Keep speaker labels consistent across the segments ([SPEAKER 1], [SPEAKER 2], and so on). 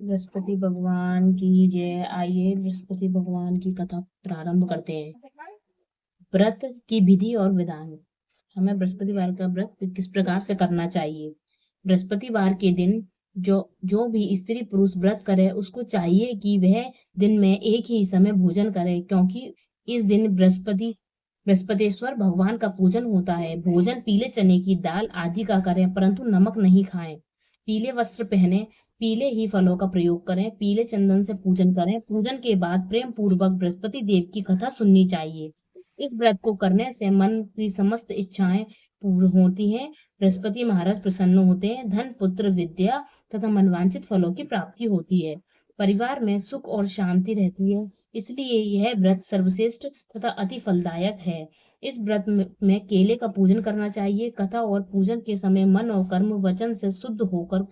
[SPEAKER 1] बृहस्पति भगवान की जय। आइए बृहस्पति भगवान की कथा प्रारंभ करते हैं। व्रत की विधि और विधान। हमें बृहस्पतिवार का व्रत किस प्रकार से करना चाहिए। बृहस्पतिवार के दिन जो जो भी स्त्री पुरुष व्रत करे उसको चाहिए कि वह दिन में एक ही समय भोजन करे, क्योंकि इस दिन बृहस्पतिश्वर भगवान का पूजन होता है। भोजन पीले चने की दाल आदि का करें, परंतु नमक नहीं खाएं। पीले वस्त्र पहने, पीले ही फलों का प्रयोग करें, पीले चंदन से पूजन करें। पूजन के बाद प्रेम पूर्वक बृहस्पति देव की कथा सुननी चाहिए। इस व्रत को करने से मन की समस्त इच्छाएं पूर्ण होती हैं। बृहस्पति महाराज प्रसन्न होते हैं। धन, पुत्र, विद्या तथा मनवांछित फलों की प्राप्ति होती है। परिवार में सुख और शांति रहती है। इसलिए यह व्रत सर्वश्रेष्ठ तथा अति फलदायक है। इस व्रत में केले का पूजन करना चाहिए। कथा और पूजन के समय मन और कर्म वचन से शुद्ध होकर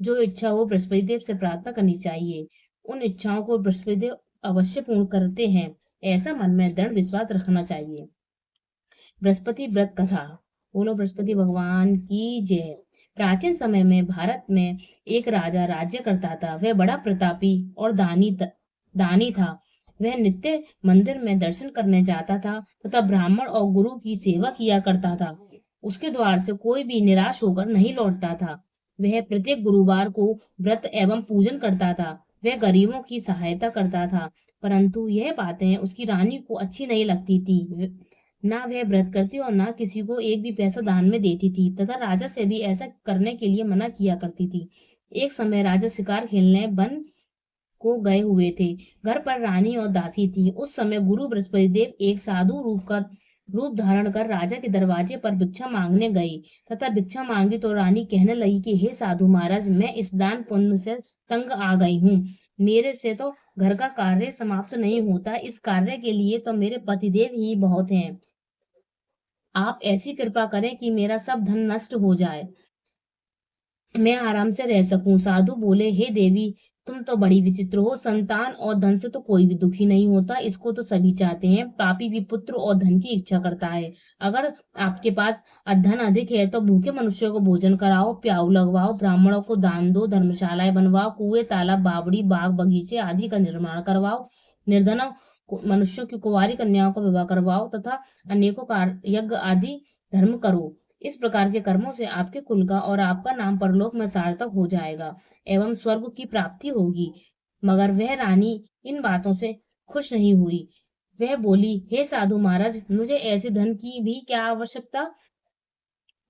[SPEAKER 1] जो इच्छा हो बृहस्पति देव से प्रार्थना करनी चाहिए। उन इच्छाओं को बृहस्पति देव अवश्य पूर्ण करते हैं, ऐसा मन में दृढ़ विश्वास रखना चाहिए। बृहस्पति व्रत कथा। बोलो बृहस्पति भगवान की जय। प्राचीन समय में भारत में एक राजा राज्य करता था। वह बड़ा प्रतापी और दानी था। वह नित्य मंदिर में दर्शन करने जाता था तथा ब्राह्मण और गुरु की सेवा किया करता था। उसके द्वार से कोई भी निराश होकर नहीं लौटता था। वह प्रत्येक गुरुवार को व्रत एवं पूजन करता था। वह गरीबों की सहायता करता था, परंतु यह बातें उसकी रानी को अच्छी नहीं लगती थी। ना वह व्रत करती और ना किसी को एक भी पैसा दान में देती थी तथा राजा से भी ऐसा करने के लिए मना किया करती थी। एक समय राजा शिकार खेलने वन को गए हुए थे। घर पर रानी और दासी थी। उस समय गुरु बृहस्पति देव एक साधु रूप धारण कर राजा के दरवाजे पर भिक्षा मांगने गई तथा भिक्षा मांगी तो रानी कहने लगी कि हे साधु महाराज, मैं इस दान पुण्य से तंग आ गई हूँ। मेरे से तो घर का कार्य समाप्त नहीं होता। इस कार्य के लिए तो मेरे पतिदेव ही बहुत हैं। आप ऐसी कृपा करें कि मेरा सब धन नष्ट हो जाए, मैं आराम से रह सकूं। साधु बोले, हे देवी, तुम तो बड़ी विचित्र हो। संतान और धन से तो कोई भी दुखी नहीं होता, इसको तो सभी चाहते हैं। पापी भी पुत्र और धन की इच्छा करता है। अगर आपके पास धन अधिक है तो भूखे मनुष्यों को भोजन कराओ, प्याऊ लगवाओ, ब्राह्मणों को दान दो, धर्मशालाएं बनवाओ, कुएं, तालाब, बावड़ी, बाग, बगीचे आदि का निर्माण करवाओ, निर्धनों मनुष्यों की कुंवारी कन्याओं का विवाह करवाओ तथा अनेकों यज्ञ आदि धर्म करो। इस प्रकार के कर्मों से आपके कुल का और आपका नाम परलोक में सार्थक हो जाएगा एवं स्वर्ग की प्राप्ति होगी। मगर वह रानी इन बातों से खुश नहीं हुई। वह बोली, हे साधु महाराज, मुझे ऐसे धन की भी क्या आवश्यकता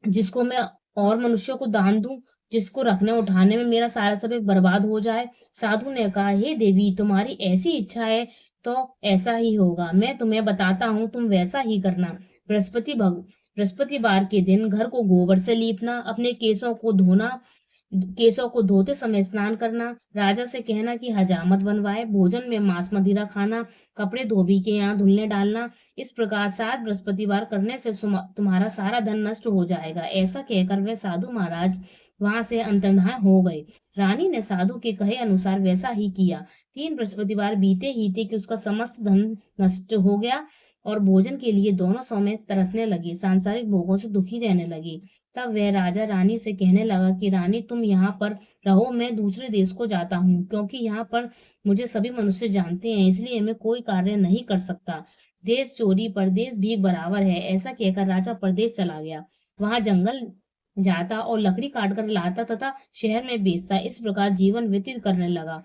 [SPEAKER 1] जिसको मैं और मनुष्यों को दान दूं, जिसको रखने उठाने में मेरा सारा समय बर्बाद हो जाए। साधु ने कहा, हे देवी, तुम्हारी ऐसी इच्छा है तो ऐसा ही होगा। मैं तुम्हें बताता हूँ, तुम वैसा ही करना। बृहस्पतिवार के दिन घर को गोबर से लीपना, अपने केसों को धोते समय स्नान करना, राजा से कहना कि हजामत बनवाए, भोजन में मांस मदिरा खाना, कपड़े धोबी के यहाँ धुलने डालना। इस प्रकार 7 बृहस्पतिवार करने से तुम्हारा सारा धन नष्ट हो जाएगा। ऐसा कहकर वह साधु महाराज वहां से अंतर्धान हो गए। रानी ने साधु के कहे अनुसार वैसा ही किया। 3 बृहस्पतिवार बीते ही थे कि उसका समस्त धन नष्ट हो गया और भोजन के लिए दोनों समय तरसने लगी, सांसारिक भोगों से दुखी रहने लगी। तब वह राजा रानी से कहने लगा कि रानी, तुम यहाँ पर रहो, मैं दूसरे देश को जाता हूँ, क्योंकि यहाँ पर मुझे सभी मनुष्य जानते हैं, इसलिए मैं कोई कार्य नहीं कर सकता। देश चोरी परदेश भी बराबर है। ऐसा कहकर राजा परदेश चला गया। वहां जंगल जाता और लकड़ी काट कर लाता तथा शहर में बेचता। इस प्रकार जीवन व्यतीत करने लगा।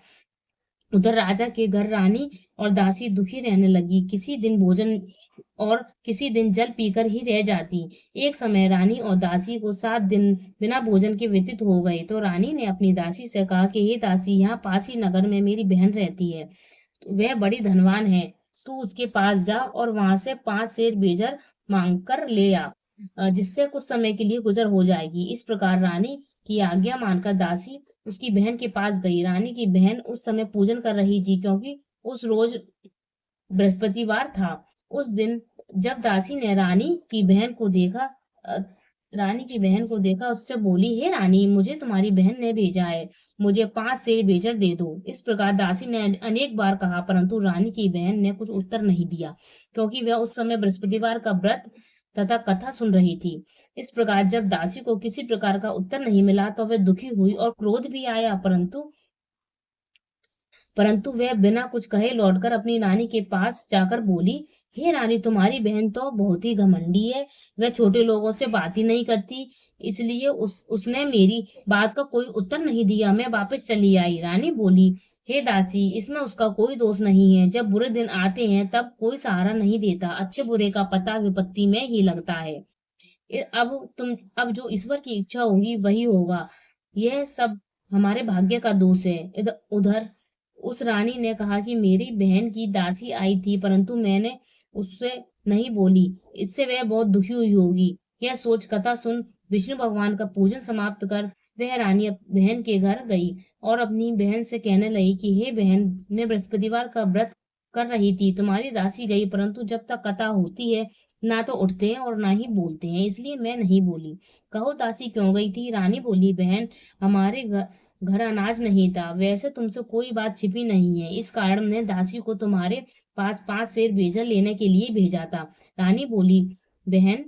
[SPEAKER 1] उधर राजा के घर रानी और दासी दुखी रहने लगी। किसी दिन भोजन और किसी दिन जल पीकर ही रह जाती। एक समय रानी और दासी को 7 दिन बिना भोजन के व्यतीत हो गए तो रानी ने अपनी दासी से कहा कि हे दासी, यहाँ पास ही नगर में मेरी बहन रहती है, वह बड़ी धनवान है, तू उसके पास जा और वहां से 5 सेर बेजर मांग कर ले आ, जिससे कुछ समय के लिए गुजर हो जाएगी। इस प्रकार रानी की आज्ञा मानकर दासी उसकी बहन के पास गई। रानी की बहन उस समय पूजन कर रही थी, क्योंकि उस रोज बृहस्पतिवार था। उस दिन जब दासी ने रानी की बहन को देखा, उससे बोली, हे रानी, मुझे तुम्हारी बहन ने भेजा है, मुझे 5 सेर बेजर दे दो। इस प्रकार दासी ने अनेक बार कहा, परंतु रानी की बहन ने कुछ उत्तर नहीं दिया, क्योंकि वह उस समय बृहस्पतिवार का व्रत तथा कथा सुन रही थी। इस प्रकार जब दासी को किसी प्रकार का उत्तर नहीं मिला तो वह दुखी हुई और क्रोध भी आया, परंतु परंतु वह बिना कुछ कहे लौटकर अपनी रानी के पास जाकर बोली, हे रानी, तुम्हारी बहन तो बहुत ही घमंडी है। वह छोटे लोगों से बात ही नहीं करती, इसलिए उसने मेरी बात का कोई उत्तर नहीं दिया। मैं वापस चली आई। रानी बोली, हे दासी, इसमें उसका कोई दोष नहीं है। जब बुरे दिन आते हैं तब कोई सहारा नहीं देता। अच्छे बुरे का पता विपत्ति में ही लगता है। अब जो ईश्वर की इच्छा होगी वही होगा। यह सब हमारे भाग्य का दोष है। उधर उस रानी ने कहा कि मेरी बहन की दासी आई थी, परंतु मैंने उससे नहीं बोली। इससे वह बहुत दुखी हुई होगी। यह सोच कथा सुन विष्णु भगवान का पूजन समाप्त कर वह रानी बहन के घर गई और अपनी बहन से कहने लगी कि हे बहन, मैं बृहस्पतिवार का व्रत कर रही थी, तुम्हारी दासी गई, परंतु जब तक कथा होती है ना तो उठते हैं और ना ही बोलते हैं, इसलिए मैं नहीं बोली। कहो दासी क्यों गई थी? रानी बोली, बहन, हमारे घर अनाज नहीं था। वैसे तुमसे कोई बात छिपी नहीं है, इस कारण ने दासी को तुम्हारे पास 5 सेर बेजर लेने के लिए भेजा था। रानी बोली, बहन,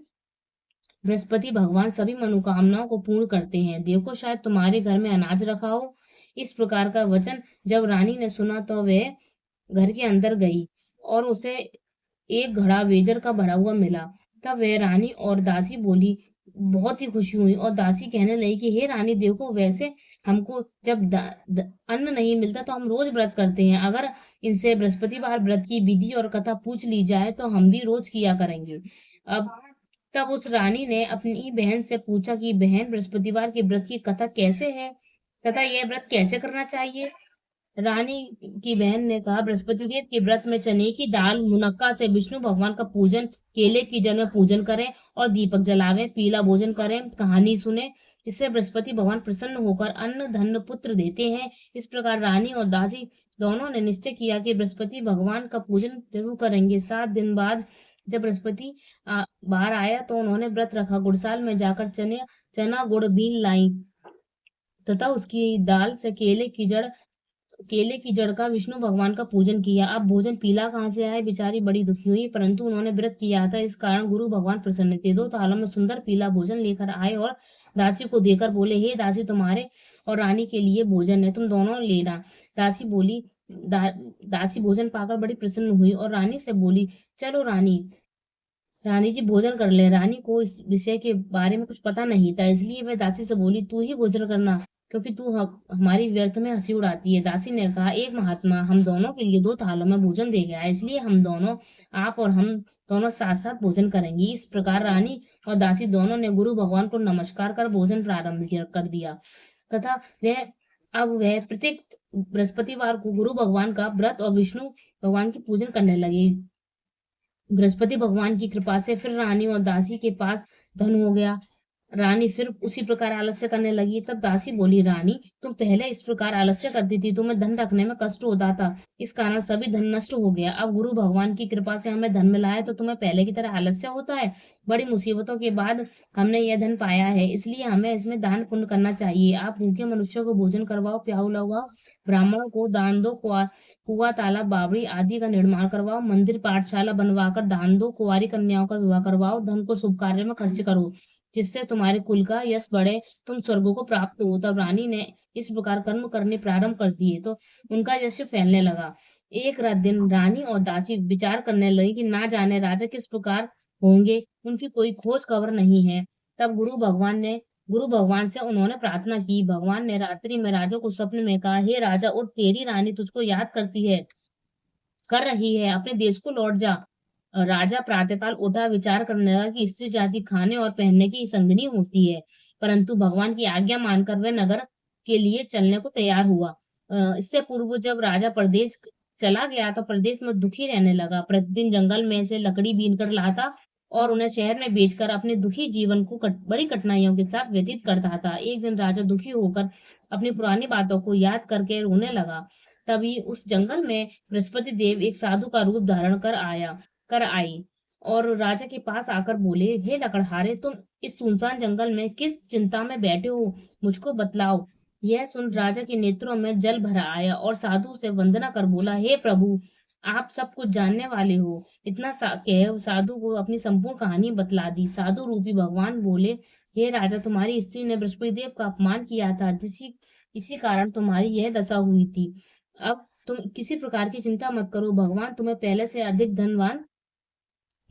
[SPEAKER 1] बृहस्पति भगवान सभी मनोकामनाओं को पूर्ण करते हैं। देखो, शायद तुम्हारे घर में अनाज रखा हो। इस प्रकार का वचन जब रानी ने सुना तो वह घर के अंदर गई और उसे एक घड़ा बेजर का भरा हुआ मिला। तब वह रानी और दासी बोली, बहुत ही खुशी हुई, और दासी कहने लगी कि हे रानी, देखो, वैसे हमको जब अन्न नहीं मिलता तो हम रोज व्रत करते हैं। अगर इनसे बृहस्पतिवार व्रत की विधि और कथा पूछ ली जाए तो हम भी रोज किया करेंगे। अब तब उस रानी ने अपनी बहन से पूछा कि बहन, बृहस्पतिवार के व्रत की कथा कैसे है तथा यह व्रत कैसे करना चाहिए? रानी की बहन ने कहा, बृहस्पति देव के व्रत में चने की दाल मुनक्का से विष्णु भगवान का पूजन, केले की जड़ में पूजन करें और दीपक जलावें, पीला भोजन करें, कहानी सुने, इससे बृहस्पति भगवान प्रसन्न होकर अन्न धन पुत्र देते हैं। इस प्रकार रानी और दासी दोनों ने निश्चय किया कि बृहस्पति भगवान का पूजन जरूर करेंगे। 7 दिन बाद जब बृहस्पति बाहर आया तो उन्होंने व्रत रखा। गुड़साल में जाकर चना गुड़ बीन लाई तथा उसकी दाल से केले की जड़ का विष्णु भगवान का पूजन किया। अब भोजन पीला कहाँ से आए? बेचारी बड़ी दुखी हुई, परंतु उन्होंने व्रत किया था, इस कारण गुरु भगवान प्रसन्न थे। 2 थालों में सुंदर पीला भोजन लेकर आए और दासी को देकर बोले, हे दासी, तुम्हारे और रानी के लिए भोजन है, तुम दोनों लेना। दासी बोली, दासी भोजन पाकर बड़ी प्रसन्न हुई और रानी से बोली, चलो रानी जी भोजन कर ले। रानी को इस विषय के बारे में कुछ पता नहीं था, इसलिए वह दासी से बोली, तू ही भोजन करना, क्योंकि तू हमारी व्यर्थ में हंसी उड़ाती है। दासी ने कहा, एक महात्मा हम दोनों के लिए 2 थालों में भोजन दे गया है, इसलिए आप और हम दोनों साथ साथ भोजन करेंगे। इस प्रकार रानी और दासी दोनों ने गुरु भगवान को नमस्कार कर भोजन प्रारंभ कर दिया तथा वह प्रत्येक बृहस्पतिवार को गुरु भगवान का व्रत और विष्णु भगवान की पूजन करने लगे। बृहस्पति भगवान की कृपा से फिर रानी और दासी के पास धन हो गया। रानी फिर उसी प्रकार आलस्य करने लगी। तब दासी बोली, रानी, तुम पहले इस प्रकार आलस्य करती थी, तुम्हें धन रखने में कष्ट होता था, इस कारण सभी धन नष्ट हो गया। अब गुरु भगवान की कृपा से हमें धन मिला है तो तुम्हें पहले की तरह आलस्य होता है? बड़ी मुसीबतों के बाद हमने यह धन पाया है, इसलिए हमें इसमें दान पुण्य करना चाहिए। आप भूखे मनुष्यों को भोजन करवाओ, प्याऊ लगवाओ, ब्राह्मणों को दान दो, कुआं तालाब बावड़ी आदि का निर्माण करवाओ, मंदिर पाठशाला बनवाकर दान दो, कुंवारी कन्याओं का विवाह करवाओ, धन को शुभ कार्य में खर्च करो, जिससे तुम्हारे कुल का यश बढ़े, तुम स्वर्ग को प्राप्त हो। तब रानी ने इस प्रकार कर्म करने प्रारंभ कर दिए तो उनका यश फैलने लगा। एक रात दिन रानी और दासी विचार करने लगी कि ना जाने राजा किस प्रकार होंगे, उनकी कोई खोज खबर नहीं है। तब गुरु भगवान से उन्होंने प्रार्थना की। भगवान ने रात्रि में राजा को स्वप्न में कहा, हे राजा, उठ, तेरी रानी तुझको याद कर रही है, अपने देश को लौट जा। राजा प्रातःकाल उठा, विचार करने लगा कि स्त्री जाति खाने और पहनने की संगनी होती है, परंतु भगवान की आज्ञा मानकर वह नगर के लिए चलने को तैयार हुआ। इससे पूर्व जब राजा प्रदेश चला गया तो प्रदेश में दुखी रहने लगा। प्रतिदिन जंगल में से लकड़ी बीन कर लाता और उन्हें शहर में बेचकर अपने दुखी जीवन को बड़ी कठिनाइयों के साथ व्यतीत करता था। एक दिन राजा दुखी होकर अपनी पुरानी बातों को याद करके रोने लगा। तभी उस जंगल में बृहस्पति देव एक साधु का रूप धारण कर आई और राजा के पास आकर बोले, हे लकड़हारे, तुम इस सुनसान जंगल में किस चिंता में बैठे हो, मुझको बतलाओ। यह सुन राजा के नेत्रों में जल भर आया और साधु से वंदना कर बोला, हे प्रभु, आप सब कुछ जानने वाले हो। इतना कह साधु को अपनी संपूर्ण कहानी बतला दी। साधु रूपी भगवान बोले, हे राजा, तुम्हारी स्त्री ने बृहस्पति देव का अपमान किया था, इसी कारण तुम्हारी यह दशा हुई थी। अब तुम किसी प्रकार की चिंता मत करो, भगवान तुम्हें पहले से अधिक धनवान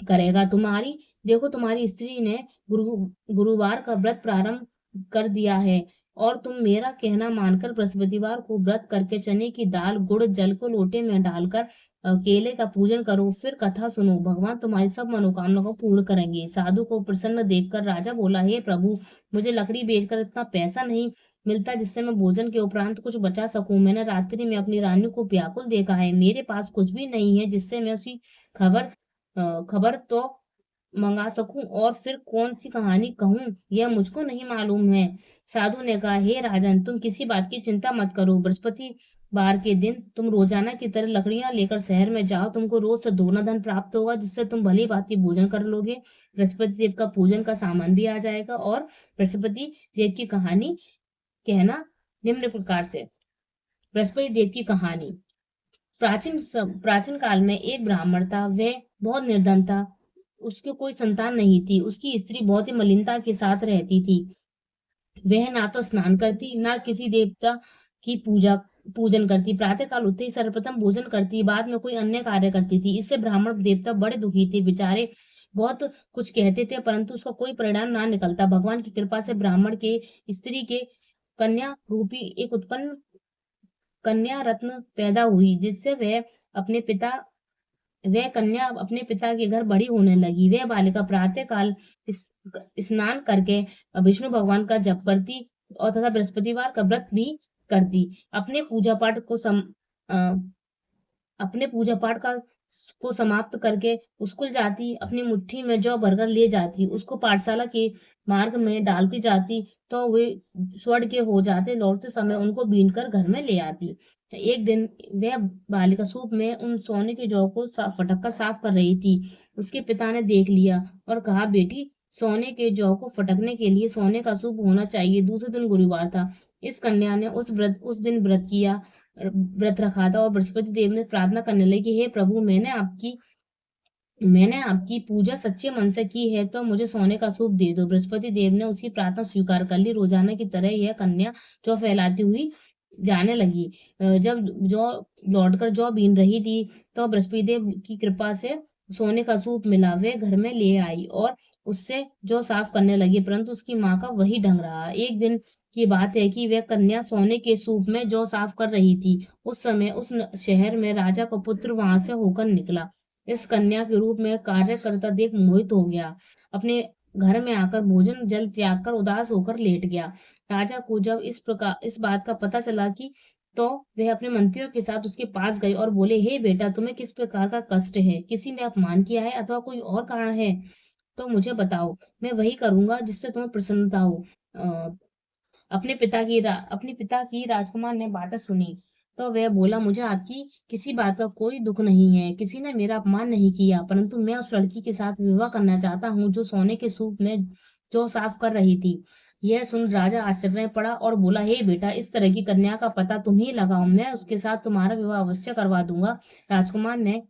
[SPEAKER 1] करेगा। तुम्हारी स्त्री ने गुरुवार का व्रत प्रारंभ कर दिया है और तुम मेरा कहना मानकर बृहस्पतिवार को व्रत करके चने की दाल गुड़ जल को लोटे में डालकर केले का पूजन करो, फिर कथा सुनो, भगवान तुम्हारी सब मनोकामना को पूर्ण करेंगे। साधु को प्रसन्न देखकर राजा बोला, हे प्रभु, मुझे लकड़ी बेचकर इतना पैसा नहीं मिलता जिससे मैं भोजन के उपरांत कुछ बचा सकूं। मैंने रात्रि में अपनी रानी को व्याकुल देखा है, मेरे पास कुछ भी नहीं है जिससे मैं उसकी खबर खबर तो मंगा सकूं, और फिर कौन सी कहानी कहूं यह मुझको नहीं मालूम है। साधु ने कहा, हे राजन, तुम किसी बात की चिंता मत करो। बृहस्पतिवार के दिन तुम रोजाना की तरह लकड़ियां लेकर शहर में जाओ, तुमको रोज से दोगुना धन प्राप्त होगा, जिससे तुम भली भांति भोजन कर लोगे। बृहस्पति देव का पूजन का सामान भी आ जाएगा। और बृहस्पति देव की कहानी कहना निम्न प्रकार से। बृहस्पति देव की कहानी। प्राचीन काल में एक ब्राह्मण था, वह बहुत निर्धन था, उसकी कोई संतान नहीं थी, उसकी स्त्री बहुत ही मलिनता के साथ रहती थी। वह ना तो स्नान करती, ना किसी देवता की पूजन करती, प्रातःकाल उठते ही सर्वप्रथम भोजन करती, बाद में कोई अन्य कार्य करती थी। इससे ब्राह्मण देवता बड़े दुखी थे, बेचारे बहुत कुछ कहते थे परंतु उसका कोई परिणाम ना निकलता। भगवान की कृपा से ब्राह्मण के स्त्री के कन्या रूपी एक उत्पन्न कन्या रत्न पैदा हुई, जिससे वह कन्या अपने पिता के घर बड़ी होने लगी। वह बालिका प्रातः काल स्नान करके विष्णु भगवान का जप करती और तथा बृहस्पतिवार का व्रत भी करती। अपने पूजा पाठ को समाप्त करके स्कूल जाती, अपनी मुट्ठी में जौ भरकर ले जाती, उसको पाठशाला के मार्ग में डालती जाती, तो वे स्वर्ण के हो जाते, लौटते समय उनको बीनकर घर में ले आती। एक दिन वह बालिका सूप में उन सोने के जौ को फटक कर साफ कर रही थी। उसके पिता ने देख लिया और कहा, बेटी, सोने के जौ को फटकने के लिए सोने का सूप होना चाहिए। दूसरे दिन गुरुवार था। इस कन्या ने उस दिन व्रत रखा था और बृहस्पति देव ने प्रार्थना करने लगी कि हे प्रभु, मैंने आपकी पूजा सच्चे मन से की है, तो मुझे सोने का सूप दे दो। बृहस्पति देव ने उसकी प्रार्थना स्वीकार कर ली। रोजाना की तरह यह कन्या जौ फैलाती हुई जाने लगी। जब जौ लौटकर जौ बीन रही थी, तो बृहस्पति देव की कृपा से सोने का सूप मिला। वे घर में ले आई और उससे जौ साफ करने लगी, परंतु उसकी माँ का वही ढंग रहा। एक दिन की बात है कि वह कन्या सोने के सूप में जौ साफ कर रही थी। उस समय उस शहर में राजा का पुत्र वहां से होकर निकला। इस कन्या के रूप में कार्य करता देख मोहित हो गया। अपने घर में आकर भोजन जल त्याग कर उदास होकर लेट गया। राजा को जब इस बात का पता चला कि तो वह अपने मंत्रियों के साथ उसके पास गए और बोले, हे बेटा, तुम्हें किस प्रकार का कष्ट है? किसी ने अपमान किया है अथवा कोई और कारण है तो मुझे बताओ, मैं वही करूंगा जिससे तुम्हें प्रसन्नता हो। अपने पिता की राजकुमार ने बातें सुनी तो वह बोला, मुझे आपकी किसी बात का कोई दुख नहीं है, किसी ने मेरा अपमान नहीं किया, परंतु मैं उस लड़की के साथ विवाह करना चाहता हूँ जो सोने के सूप में जो साफ कर रही थी। यह सुन राजा आश्चर्य में पड़ा और बोला, हे बेटा, इस तरह की कन्या का पता तुम ही लगाओ, मैं उसके साथ तुम्हारा विवाह अवश्य करवा दूंगा। राजकुमार ने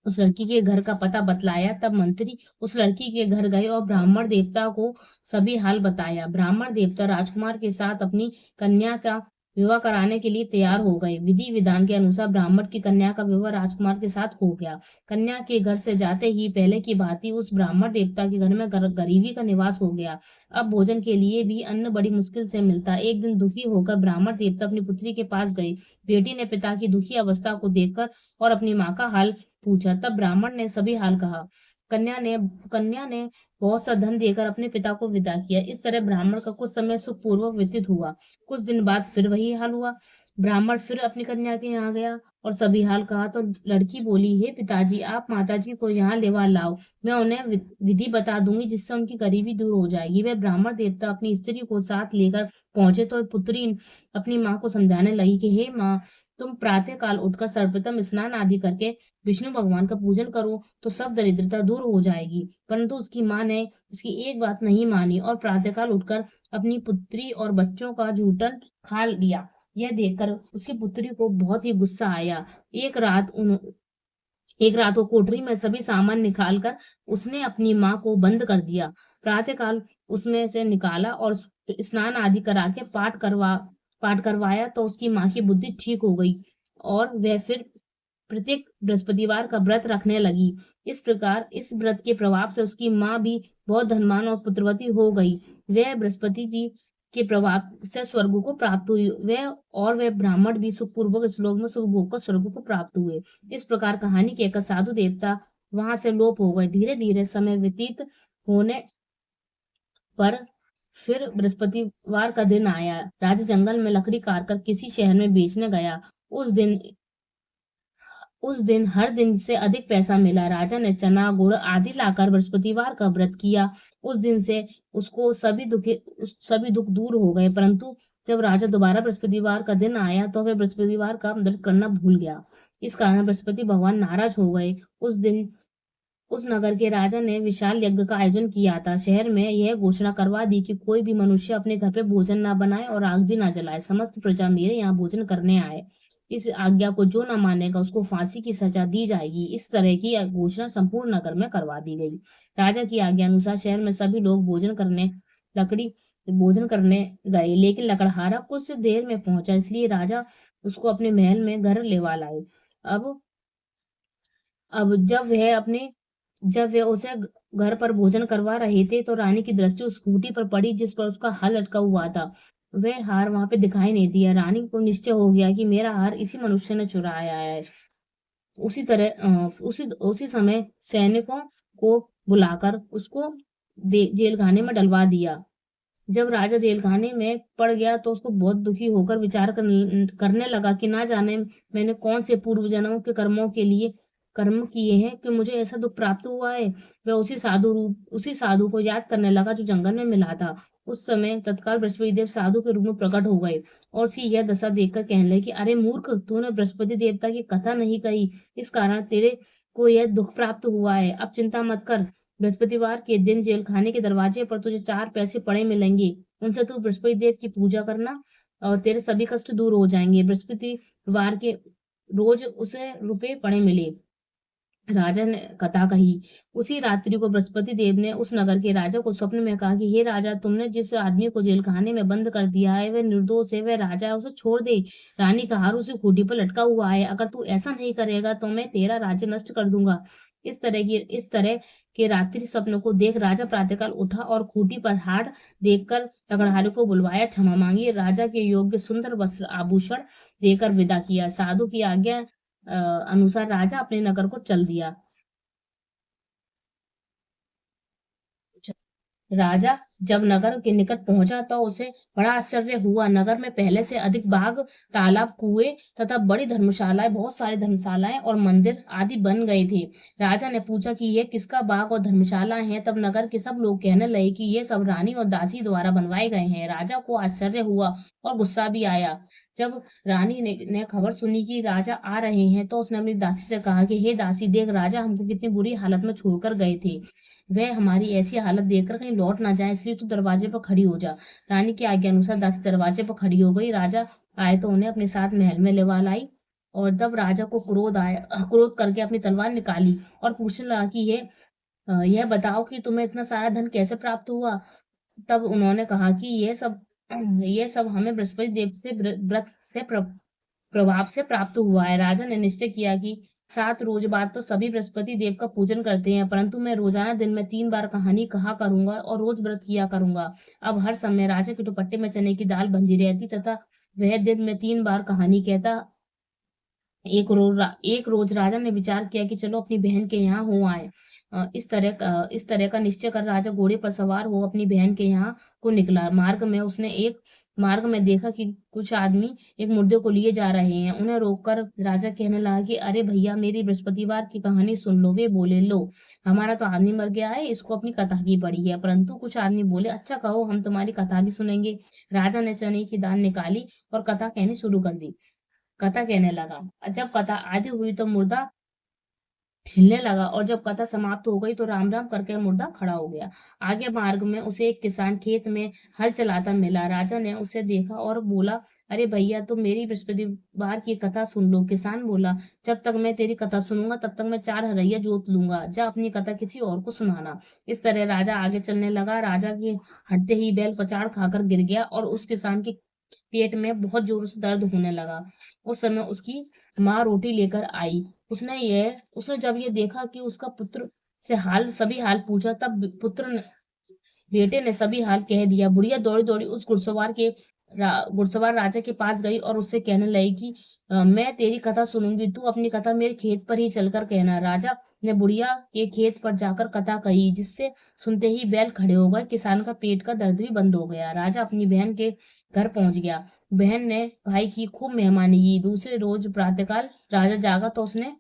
[SPEAKER 1] उस लड़की के घर का पता बतलाया। तब मंत्री उस लड़की के घर गए और ब्राह्मण देवता को सभी हाल बताया। ब्राह्मण देवता राजकुमार के साथ अपनी कन्या का विवाह कराने के लिए तैयार हो गए। विधि विधान के अनुसार ब्राह्मण की कन्या का विवाह राजकुमार के साथ हो गया। कन्या के घर से जाते ही पहले की भांति उस ब्राह्मण देवता के घर में गरीबी का निवास हो गया। अब भोजन के लिए भी अन्न बड़ी मुश्किल से मिलता। एक दिन दुखी होकर ब्राह्मण देवता अपनी पुत्री के पास गए। बेटी ने पिता की दुखी अवस्था को देखकर और अपनी माँ का हाल पूछा। तब ब्राह्मण ने सभी हाल कहा। कन्या ने बहुत सा धन देकर अपने पिता को विदा किया। इस तरह ब्राह्मण का कुछ समय सुखपूर्वक व्यतीत हुआ। कुछ दिन बाद फिर वही हाल हुआ। ब्राह्मण फिर अपनी कन्या के यहाँ गया और सभी हाल कहा तो लड़की बोली, हे पिताजी, आप माताजी को यहाँ लेवा लाओ, मैं उन्हें विधि बता दूंगी जिससे उनकी गरीबी दूर हो जाएगी। वह ब्राह्मण देवता अपनी स्त्री को साथ लेकर पहुंचे तो पुत्री अपनी माँ को समझाने लगी कि हे माँ, तुम प्रातः काल उठकर सर्वप्रथम स्नान आदि करके विष्णु भगवान का पूजन करो तो सब दरिद्रता दूर हो जाएगी। परंतु उसकी माँ ने उसकी एक बात नहीं मानी और प्रातःकाल उठकर अपनी पुत्री और बच्चों का जूठन खा लिया। यह देखकर उसकी पुत्री को बहुत ही गुस्सा आया। एक रात को कोठरी में सभी सामान निकालकर उसने अपनी माँ को बंद कर दिया। प्रातःकाल उसमें से निकाला और स्नान आदि करा के पाठ करवाया तो उसकी माँ की बुद्धि ठीक हो गई। और वह फिर प्रत्येक बृहस्पतिवार का व्रत रखने लगी। इस प्रकार इस व्रत के प्रभाव से उसकी माँ भी बहुत धनवान और पुत्रवती हो गई। वह बृहस्पति जी के प्रभाव से स्वर्ग को प्राप्त हुई। वह ब्राह्मण भी सुखपूर्वक इस लोक में सुख भोग कर स्वर्ग को प्राप्त हुए। इस प्रकार कहानी कहकर साधु देवता वहां से लोप हो गए। धीरे धीरे समय व्यतीत होने पर फिर बृहस्पतिवार का दिन आया। राजा जंगल में लकड़ी काट कर किसी शहर में बेचने गया। उस दिन उस दिन हर दिन से अधिक पैसा मिला। राजा ने चना गुड़ आदि लाकर बृहस्पतिवार का व्रत किया। उस दिन से उसको सभी दुख दूर हो गए। परंतु जब राजा दोबारा बृहस्पतिवार का दिन आया तो वह बृहस्पतिवार का व्रत करना भूल गया। इस कारण बृहस्पति भगवान नाराज हो गए। उस दिन उस नगर के राजा ने विशाल यज्ञ का आयोजन किया था। शहर में यह घोषणा करवा दी कि कोई भी मनुष्य अपने घर पे भोजन ना बनाए और आग भी ना जलाए। समस्त प्रजा मेरे यहाँ भोजन करने आए। इस आज्ञा को जो न मानेगा उसको फांसी की सजा दी जाएगी। इस तरह की घोषणा संपूर्ण नगर में करवा दी गई। राजा की आज्ञा अनुसार शहर में सभी लोग लकड़ी भोजन करने गए, लेकिन लकड़हारा कुछ देर में पहुंचा, इसलिए राजा उसको अपने महल में घर लेवा लाए। अब अब जब वे उसे घर पर भोजन करवा रहे थे तो रानी की दृष्टि उस खूंटी पर पड़ी जिस पर उसका हार लटका हुआ था। वह हार वहां पे दिखाई नहीं दिया। रानी को निश्चय हो गया कि मेरा हार इसी मनुष्य ने चुराया है। उसी समय सैनिकों को बुलाकर उसको जेल खाने में डलवा दिया। जब राजा जेलखाने में पड़ गया तो उसको बहुत दुखी होकर विचार करने लगा कि ना जाने मैंने कौन से पूर्व जन्मों के कर्म किए हैं कि मुझे ऐसा दुख प्राप्त हुआ है। वह उसी साधु को याद करने लगा जो जंगल में मिला था। उस समय तत्काल बृहस्पति देव साधु के रूप में प्रकट हो गए और उसकी यह दशा देखकर कहने लगे कि अरे मूर्ख, तूने बृहस्पति देवता की कथा नहीं कही, इस कारण तेरे को यह दुख प्राप्त हुआ है। अब चिंता मत कर, बृहस्पतिवार के दिन जेल खाने के दरवाजे पर तुझे 4 पैसे पड़े मिलेंगे। उनसे तू बृहस्पति देव की पूजा करना और तेरे सभी कष्ट दूर हो जाएंगे। बृहस्पतिवार के रोज उसे रुपए पड़े मिले। राजा ने कथा कही। उसी रात्रि को बृहस्पति देव ने उस नगर के राजा को स्वप्न में कहा कि हे राजा, तुमने जिस आदमी को जेल खाने में बंद कर दिया है वह निर्दोष है, वह राजा है, उसे छोड़ दे। रानी का हार उसी खूंटी पर लटका हुआ है। अगर तू ऐसा नहीं करेगा तो मैं तेरा राज्य नष्ट कर दूंगा। इस तरह के रात्रि स्वप्न को देख राजा प्रातःकाल उठा और खूंटी पर हार देखकर लकड़हारे को बुलवाया, क्षमा मांगी। राजा के योग्य सुंदर वस्त्र आभूषण देकर विदा किया। साधु की आज्ञा अनुसार राजा अपने नगर को चल दिया। राजा जब नगर के निकट पहुंचा तो उसे बड़ा आश्चर्य हुआ। नगर में पहले से अधिक बाग, तालाब, कुएं तथा बहुत सारी धर्मशालाएं और मंदिर आदि बन गए थे। राजा ने पूछा कि यह किसका बाग और धर्मशाला है। तब नगर के सब लोग कहने लगे कि ये सब रानी और दासी द्वारा बनवाए गए हैं। राजा को आश्चर्य हुआ और गुस्सा भी आया। जब रानी ने खबर सुनी कि राजा आ रहे हैं तो उसने अपनी दासी से कहा कि हे दासी, देख राजा हमको कितनी बुरी हालत में छोड़कर गए थे। वह हमारी ऐसी हालत देखकर कहीं लौट ना जाए, इसलिए तू दरवाजे पर खड़ी हो जा। रानी की आज्ञा अनुसार दासी दरवाजे पर खड़ी हो गई। राजा आए तो उन्हें अपने साथ महल में लेवा लाई और तब राजा को क्रोध करके अपनी तलवार निकाली और पूछने लगा कि यह बताओ कि तुम्हें इतना सारा धन कैसे प्राप्त हुआ। तब उन्होंने कहा कि यह सब हमें बृहस्पति देव से व्रत से प्रभाव से प्राप्त हुआ है। राजा ने निश्चय किया कि 7 रोज बाद तो सभी बृहस्पति देव का पूजन करते हैं, परंतु मैं रोजाना दिन में 3 बार कहानी कहा करूंगा और रोज व्रत किया करूंगा। अब हर समय राजा के दुपट्टे में चने की दाल बंधी रहती तथा वह दिन में 3 बार कहानी कहता। एक रोज राजा ने विचार किया कि चलो अपनी बहन के यहाँ हो आए। इस तरह का निश्चय कर राजा घोड़े पर सवार हो अपनी बहन के यहाँ को निकला। मार्ग में देखा कि कुछ आदमी एक मुर्दे को लिए जा रहे हैं। उन्हें रोककर राजा कहने लगा कि अरे भैया, मेरी बृहस्पतिवार की कहानी सुन लो। वे बोले, लो, हमारा तो आदमी मर गया है, इसको अपनी कथा की पड़ी है। परंतु कुछ आदमी बोले, अच्छा कहो, हम तुम्हारी कथा भी सुनेंगे। राजा ने चने की दाल निकाली और कथा कहनी शुरू कर दी। कथा कहने लगा। जब कथा आधी हुई तो मुर्दा हिलने लगा और जब कथा समाप्त हो गई तो राम राम करके मुर्दा खड़ा हो गया। आगे मार्ग में उसे एक किसान खेत में हल चलाता मिला। राजा ने उसे देखा और बोला, अरे भैया, तुम मेरी बृहस्पतिवार की कथा सुन लो। किसान बोला, जब तक मैं तेरी कथा सुनूंगा तब तक मैं 4 हरैया जोत लूंगा। जा अपनी कथा किसी और को सुनाना। इस तरह राजा आगे चलने लगा। राजा के हटते ही बैल पचाड़ खाकर गिर गया और उस किसान के पेट में बहुत जोर से दर्द होने लगा। उस समय उसकी माँ रोटी लेकर आई। उसने जब ये देखा कि उसका पुत्र से सभी हाल पूछा, तब बेटे ने सभी हाल कह दिया। बुढ़िया दौड़ी दौड़ी उस घुड़सवार राजा के पास गई और उससे कहने लगी कि मैं तेरी कथा सुनूंगी, तू अपनी कथा मेरे खेत पर ही चलकर कहना। राजा ने बुढ़िया के खेत पर जाकर कथा कही, जिससे सुनते ही बैल खड़े हो गए। किसान का पेट का दर्द भी बंद हो गया। राजा अपनी बहन के घर पहुंच गया। बहन ने भाई की खूब मेहमानी की। दूसरे रोज प्रातःकाल राजा जागा तो उसने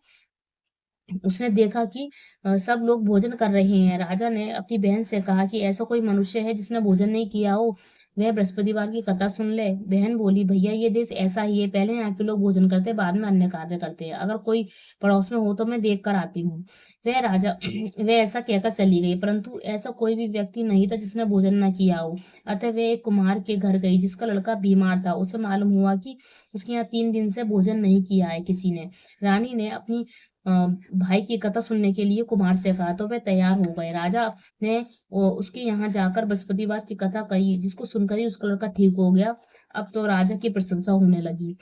[SPEAKER 1] उसने देखा कि सब लोग भोजन कर रहे हैं। राजा ने अपनी बहन से कहा कि ऐसा कोई मनुष्य है जिसने भोजन नहीं किया हो, वह बृहस्पतिवार की कथा सुन ले। बहन बोली, भैया ये देश ऐसा ही है, पहले यहाँ के लोग भोजन करते हैं, बाद में अन्य कार्य करते हैं। अगर कोई पड़ोस में हो तो मैं देख कर आती हूँ। वह ऐसा कहकर चली गई, परंतु ऐसा कोई भी व्यक्ति नहीं था जिसने भोजन न किया हो। अतः वह एक कुम्हार के घर गई जिसका लड़का बीमार था। उसे मालूम हुआ कि उसके यहाँ 3 दिन से भोजन नहीं किया है किसी ने। रानी ने अपनी भाई की कथा सुनने के लिए कुमार से कहा, तो वे तैयार हो गए। राजा ने उसके यहाँ जाकर बृहस्पतिवार की कथा कही, जिसको सुनकर ही उसका लड़का ठीक हो गया। अब तो राजा की प्रशंसा होने लगी।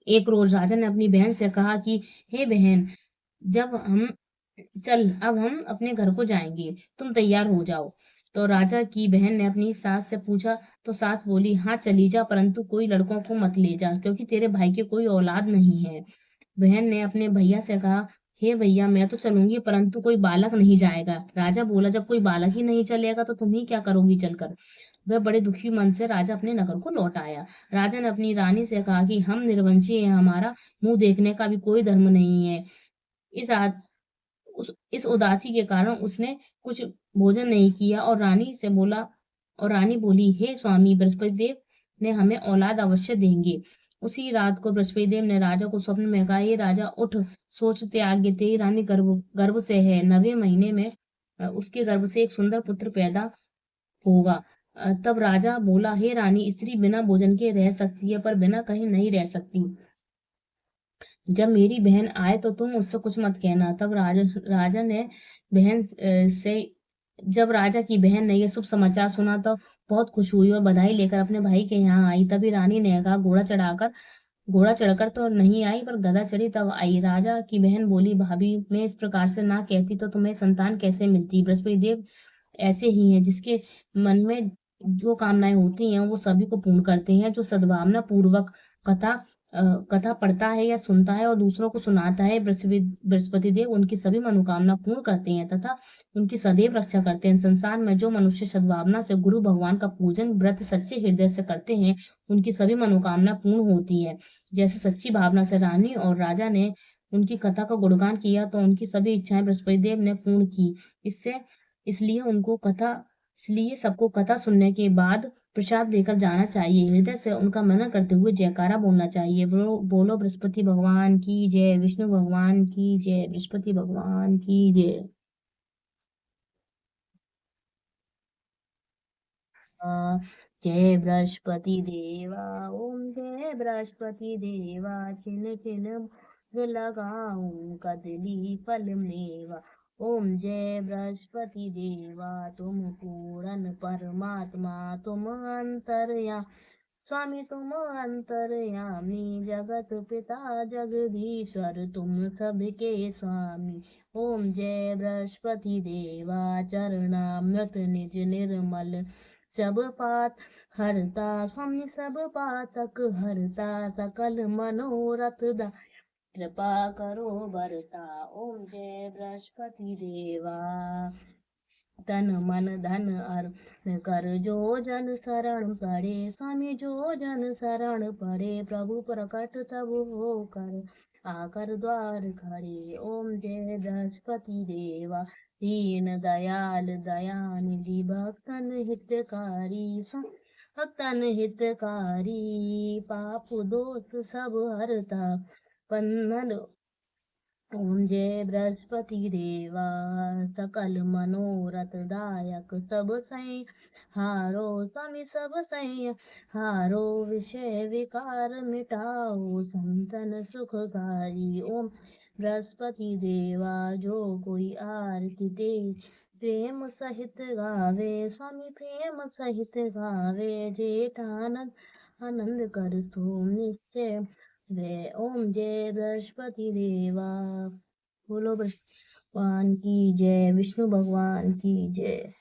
[SPEAKER 1] एक रोज राजा ने अपनी बहन से कहा कि हे बहन, जब हम अब हम अपने घर को जाएंगे, तुम तैयार हो जाओ। तो राजा की बहन ने अपनी सास से पूछा, तो सास बोली, हाँ चली जा, परंतु कोई लड़कों को मत ले जा, क्योंकि तेरे भाई के कोई औलाद नहीं है। बहन ने अपने भैया से कहा, हे भैया, मैं तो चलूंगी, परंतु कोई बालक नहीं जाएगा। राजा बोला, जब कोई बालक ही नहीं चलेगा तो तुम ही क्या करोगी चलकर। वह बड़े दुखी मन से राजा अपने नगर को लौट आया। राजा ने अपनी रानी से कहा कि हम निर्वंशी हैं, हमारा मुंह देखने का भी कोई धर्म नहीं है। इस आद, इस उदासी के कारण उसने कुछ भोजन नहीं किया। और रानी बोली, हे स्वामी, बृहस्पति देव ने हमें औलाद अवश्य देंगे। उसी रात को बृहस्पति देव ने राजा को स्वप्न में कहा, ये राजा उठ, सोच त्याग, तेरी रानी गर्भ गर्भ से है, 9वें महीने में उसके गर्भ से एक सुंदर पुत्र पैदा होगा। तब राजा बोला, हे रानी, स्त्री बिना भोजन के रह सकती है, पर बिना कहीं नहीं रह सकती। जब मेरी बहन आए तो तुम उससे कुछ मत कहना। तब राजा ने बहन से जब राजा की बहन ने यह शुभ समाचार सुना तो बहुत खुश हुई और बधाई लेकर अपने भाई के यहाँ आई। तभी रानी ने कहा, घोड़ा चढ़कर तो नहीं आई, पर गधा चढ़ी तब आई। राजा की बहन बोली, भाभी, मैं इस प्रकार से ना कहती तो तुम्हें संतान कैसे मिलती। बृहस्पति देव ऐसे ही हैं, जिसके मन में जो कामनाएं होती हैं वो सभी को पूर्ण करते हैं। जो सद्भावना पूर्वक कथा कथा पढ़ता है या सुनता है और दूसरों को सुनाता है, बृहस्पति देव उनकी सभी मनोकामना पूर्ण करते हैं तथा उनकी सदैव रक्षा करते हैं। संसार में जो मनुष्य सद्भावना से गुरु भगवान का पूजन व्रत सच्चे हृदय से करते हैं, उनकी सभी मनोकामना पूर्ण होती है। जैसे सच्ची भावना से रानी और राजा ने उनकी कथा का गुणगान किया तो उनकी सभी इच्छाएं बृहस्पति देव ने पूर्ण की। इससे इसलिए उनको कथा इसलिए सबको कथा सुनने के बाद प्रसाद देकर जाना चाहिए। हृदय से उनका मनन करते हुए जयकारा बोलना चाहिए। बोलो बृहस्पति भगवान की जय, विष्णु भगवान की जय, बृहस्पति भगवान की जय। जय बृहस्पति देवा, ओम जय बृहस्पति देवा, छिन छिन लगाऊं कदली फल मेवा। ओम जय बृहस्पति देवा, तुम पूर्ण परमात्मा, तुम अंतर्या स्वामी, तुम अंतर्यामी, जगत पिता जगदीश्वर, तुम सबके स्वामी। ओम जय बृहस्पति देवा, चरणामृत निज निर्मल, सब पात हरता, स्वामी सब पातक हरता, सकल मनोरथ दा, कृपा करो बरता। ओम जय बृहस्पति देवा, तन मन धन अर्पण कर, जो जन शरण पड़े, स्वामी जो जन शरण पड़े, प्रभु प्रकट तब हो कर, आकर द्वार खड़े। ओम जय बृहस्पति देवा, दीन दयाल दयानिधि, भक्तन हितकारी, पाप दोष सब हरता, बंधन। ओम जय बृहस्पति देवा, सकल मनोरथ दायक, सब सही हारो, स्वामी सब सही हारो, विषय विकार मिटाओ, संतन सुखकारी। ओम बृहस्पति देवा, जो कोई आरती ते प्रेम सहित गावे, स्वामी प्रेम सहित गावे, जेठ आनंद आनंद कर सो निश्चय, जय ओम जय बृहस्पति देवा। बोलो भगवान की जय, विष्णु भगवान की जय।